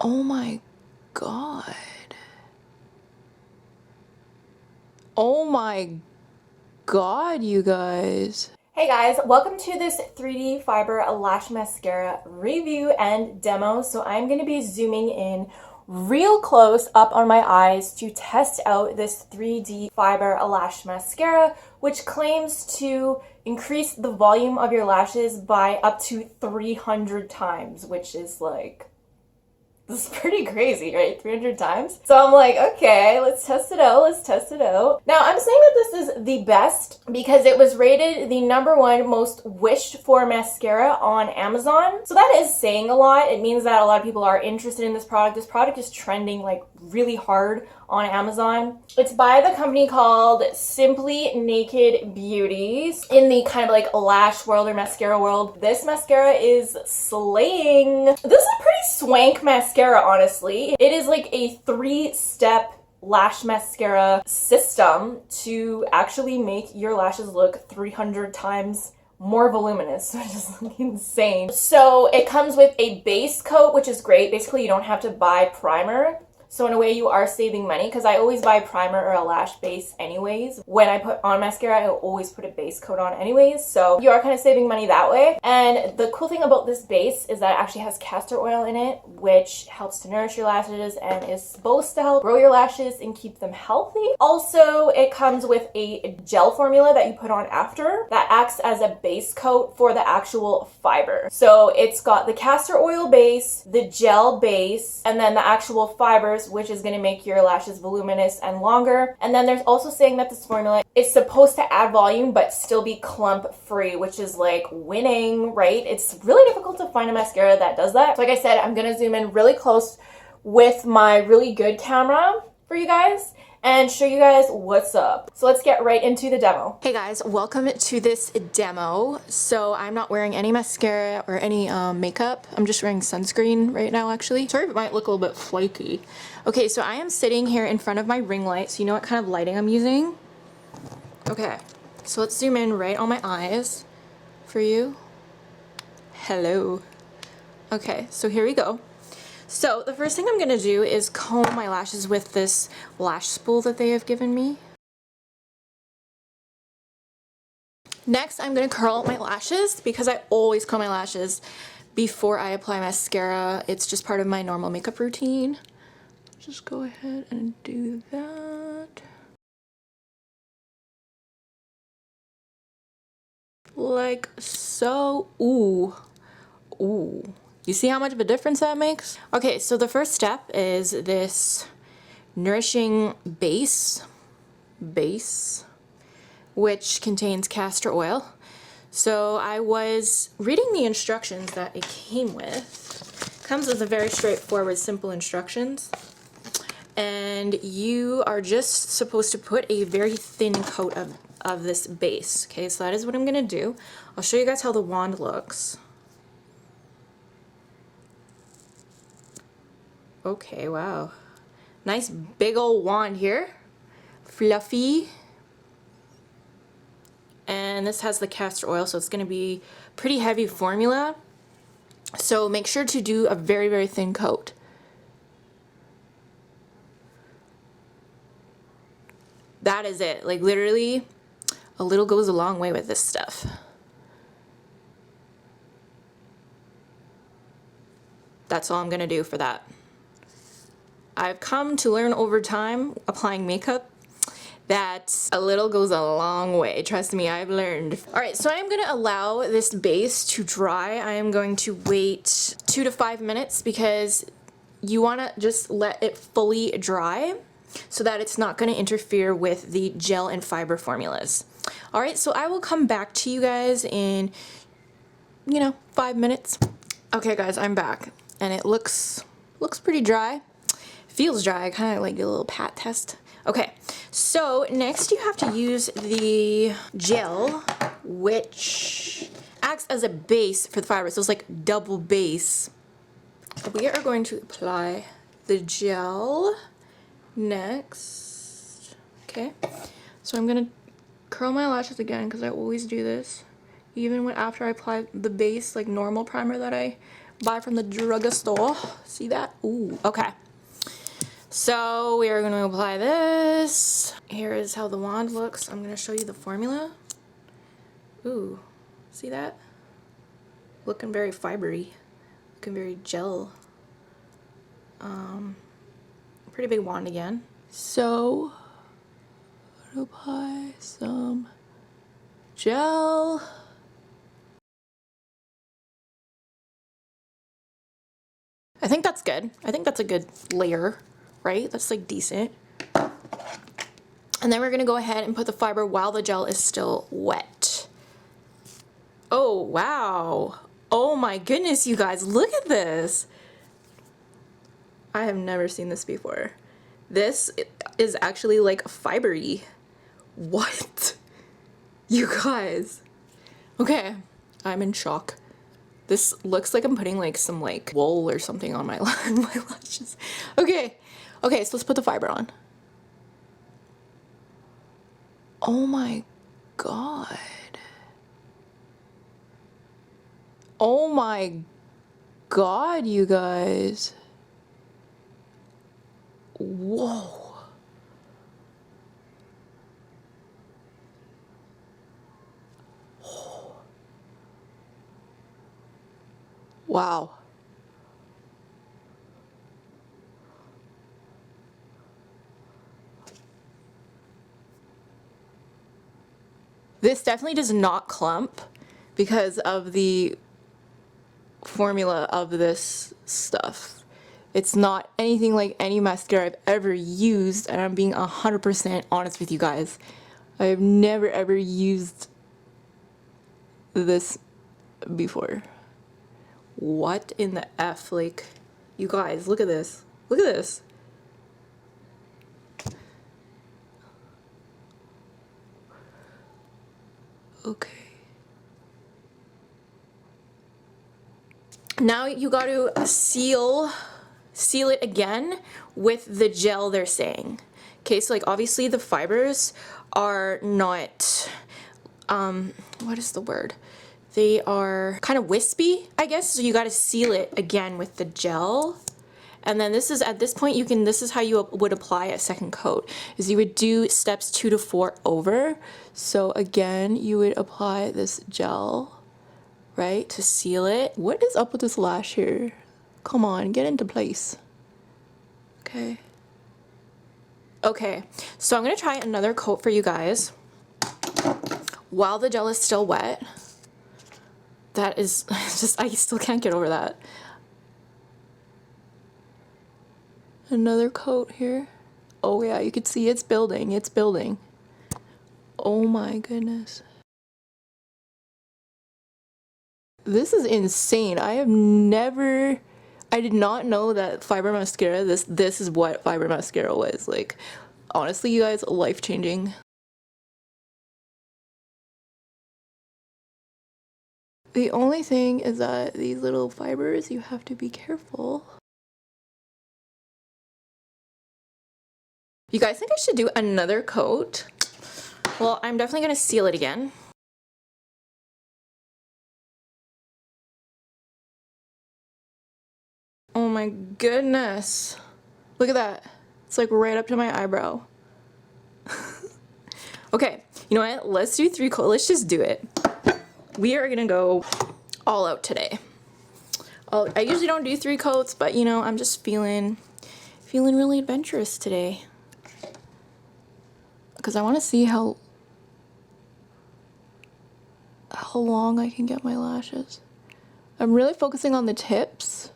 Oh my god. Oh my god, you guys. Hey guys, welcome to this 3D Fiber Lash Mascara review and demo. So I'm going to be zooming in real close up on my eyes to test out this 3D Fiber Lash Mascara, which claims to increase the volume of your lashes by up to 300 times, which is like... this is pretty crazy, right? 300 times. So I'm like, okay, let's test it out. Let's test it out. Now, I'm saying that this is the best because it was rated the #1 most wished for mascara on Amazon. So that is saying a lot. It means that a lot of people are interested in this product. This product is trending like really hard on Amazon. It's by the company called Simply Naked Beauties in the kind of like lash world or mascara world. This mascara is slaying. This is a pretty swank mascara, honestly. It is like a 3-step lash mascara system to actually make your lashes look 300 times more voluminous, which is insane. So it comes with a base coat, which is great. Basically, you don't have to buy primer. So in a way, you are saving money because I always buy primer or a lash base anyways. When I put on mascara, I always put a base coat on anyways. So you are kind of saving money that way. And the cool thing about this base is that it actually has castor oil in it, which helps to nourish your lashes and is supposed to help grow your lashes and keep them healthy. Also, it comes with a gel formula that you put on after that acts as a base coat for the actual fiber. So it's got the castor oil base, the gel base, and then the actual fibers, which is going to make your lashes voluminous and longer. And then there's also saying that this formula is supposed to add volume but still be clump free, which is like winning, right? It's really difficult to find a mascara that does that. So like I said, I'm going to zoom in really close with my really good camera for you guys and show you guys what's up. So let's get right into the demo. Hey guys, welcome to this demo. So I'm not wearing any mascara or any makeup. I'm just wearing sunscreen right now, actually. Sorry if it might look a little bit flaky. Okay, so I am sitting here in front of my ring light, so you know what kind of lighting I'm using? Okay, so let's zoom in right on my eyes for you. Hello. Okay, so here we go. So the first thing I'm gonna do is comb my lashes with this lash spool that they have given me. Next, I'm gonna curl up my lashes because I always curl my lashes before I apply mascara. It's just part of my normal makeup routine. Just go ahead and do that. Like so. Ooh. Ooh. You see how much of a difference that makes? Okay, so the first step is this nourishing base, which contains castor oil. So I was reading the instructions that it came with. It comes with a very straightforward, simple instructions. And you are just supposed to put a very thin coat of this base. Okay, so that is what I'm gonna do. I'll show you guys how the wand looks. Okay, wow. Nice big old wand here. Fluffy. And this has the castor oil, so it's going to be pretty heavy formula. So make sure to do a very, very thin coat. That is it. Like literally, a little goes a long way with this stuff. That's all I'm going to do for that. I've come to learn over time, applying makeup, that a little goes a long way. Trust me, I've learned. Alright, so I'm going to allow this base to dry. I am going to wait 2 to 5 minutes because you want to just let it fully dry so that it's not going to interfere with the gel and fiber formulas. Alright, so I will come back to you guys in, 5 minutes. Okay guys, I'm back. And it looks pretty dry. Feels dry. I kind of like a little pat test. Okay, so next you have to use the gel, which acts as a base for the fiber. So it's like double base. We are going to apply the gel next. Okay, so I'm gonna curl my lashes again because I always do this, even when after I apply the base, like normal primer that I buy from the drugstore. See that? Ooh, okay. So we are going to apply this. Here is how the wand looks. I'm going to show you the formula. Ooh, see that? Looking very fibery. Looking very gel. Pretty big wand again. So, apply some gel. I think that's good. I think that's a good layer, right? That's like decent. And then we're gonna go ahead and put the fiber while the gel is still wet. Oh, wow. Oh my goodness, you guys, look at this. I have never seen this before. This is actually like fibery. What? You guys. Okay, I'm in shock. This looks like I'm putting like some like wool or something on my lashes. Okay, so let's put the fiber on. Oh my god. Oh my god, you guys. Whoa. Wow. This definitely does not clump because of the formula of this stuff. It's not anything like any mascara I've ever used, and I'm being 100% honest with you guys. I've never ever used this before. What in the F? Like, you guys, look at this. Look at this. Okay. Now you got to seal it again with the gel they're saying. Okay, so like obviously the fibers are not, what is the word? They are kind of wispy, I guess, so you got to seal it again with the gel. And then this is, at this point, this is how you would apply a second coat, is you would do steps 2 to 4 over. So again, you would apply this gel, right, to seal it. What is up with this lash here? Come on, get into place. Okay. Okay, so I'm gonna try another coat for you guys while the gel is still wet. That is just, I still can't get over that. Another coat here. Oh yeah, you can see it's building, it's building. Oh my goodness. This is insane. I did not know that fiber mascara, this is what fiber mascara was. Like, honestly, you guys, life-changing. The only thing is that these little fibers, you have to be careful. You guys think I should do another coat? Well, I'm definitely gonna seal it again. Oh my goodness. Look at that. It's like right up to my eyebrow. Okay, you know what? Let's do 3 coats. Let's just do it. We are gonna go all out today. I usually don't do 3 coats, but you know, I'm just feeling really adventurous today. Because I want to see how long I can get my lashes. I'm really focusing on the tips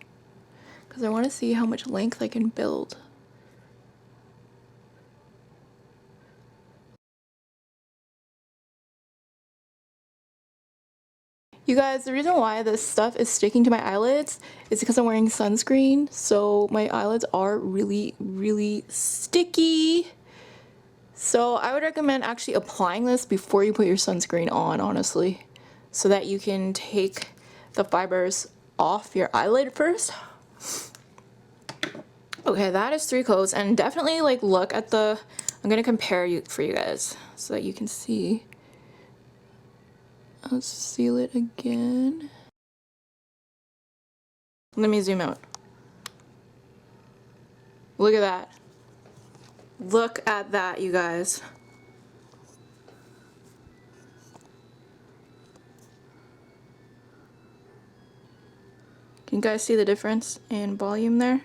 because I want to see how much length I can build. You guys, the reason why this stuff is sticking to my eyelids is because I'm wearing sunscreen, so my eyelids are really sticky. So I would recommend actually applying this before you put your sunscreen on, honestly, so that you can take the fibers off your eyelid first. Okay, that is 3 coats, and definitely like look at the, I'm gonna compare for you guys so that you can see. Let's seal it again. Let me zoom out. Look at that. Look at that, you guys. Can you guys see the difference in volume there?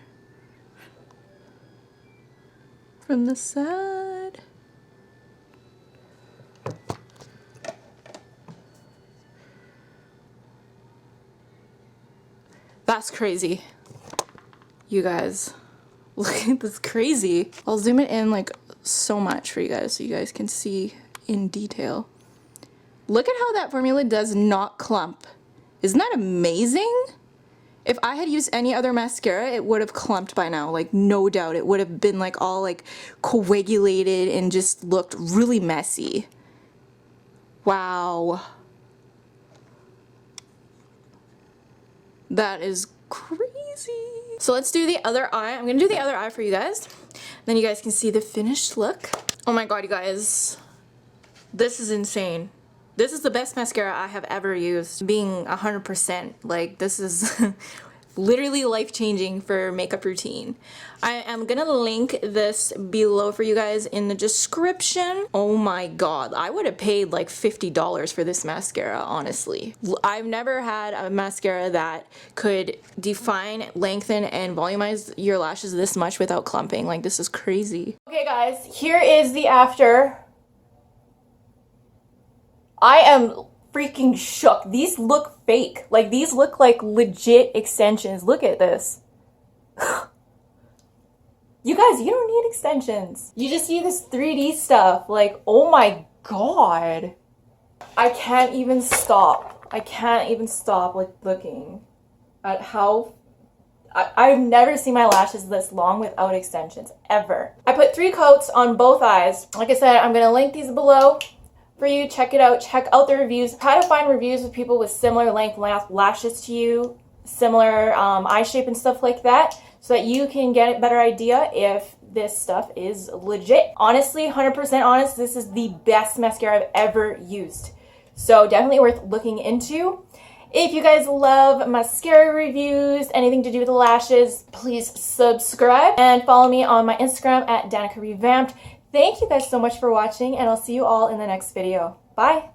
From the side. That's crazy. You guys, look at this crazy. I'll zoom it in like so much for you guys so you guys can see in detail. Look at how that formula does not clump. Isn't that amazing? If I had used any other mascara, it would have clumped by now, like no doubt. It would have been like all like coagulated and just looked really messy. Wow. That is crazy. So let's do the other eye. I'm gonna do the other eye for you guys. Then you guys can see the finished look. Oh my god, you guys. This is insane. This is the best mascara I have ever used, being 100%. Like, this is literally life-changing for makeup routine. I am gonna link this below for you guys in the description. Oh my god, I would have paid like $50 for this mascara, honestly. I've never had a mascara that could define, lengthen, and volumize your lashes this much without clumping. Like, this is crazy. Okay guys, here is the after. I am freaking shook. These look fake. Like, these look like legit extensions. Look at this. You guys, you don't need extensions. You just need this 3D stuff. Like, oh my god. I can't even stop. I can't even stop, like, looking at how... I've never seen my lashes this long without extensions, ever. I put 3 coats on both eyes. Like I said, I'm gonna link these below for you. Check it out. Check out the reviews. Try to find reviews with people with similar length lashes to you, similar eye shape and stuff like that, so that you can get a better idea if this stuff is legit. Honestly, 100% honest, this is the best mascara I've ever used. So definitely worth looking into. If you guys love mascara reviews, anything to do with the lashes, please subscribe and follow me on my Instagram at Danica Revamped. Thank you guys so much for watching, and I'll see you all in the next video. Bye!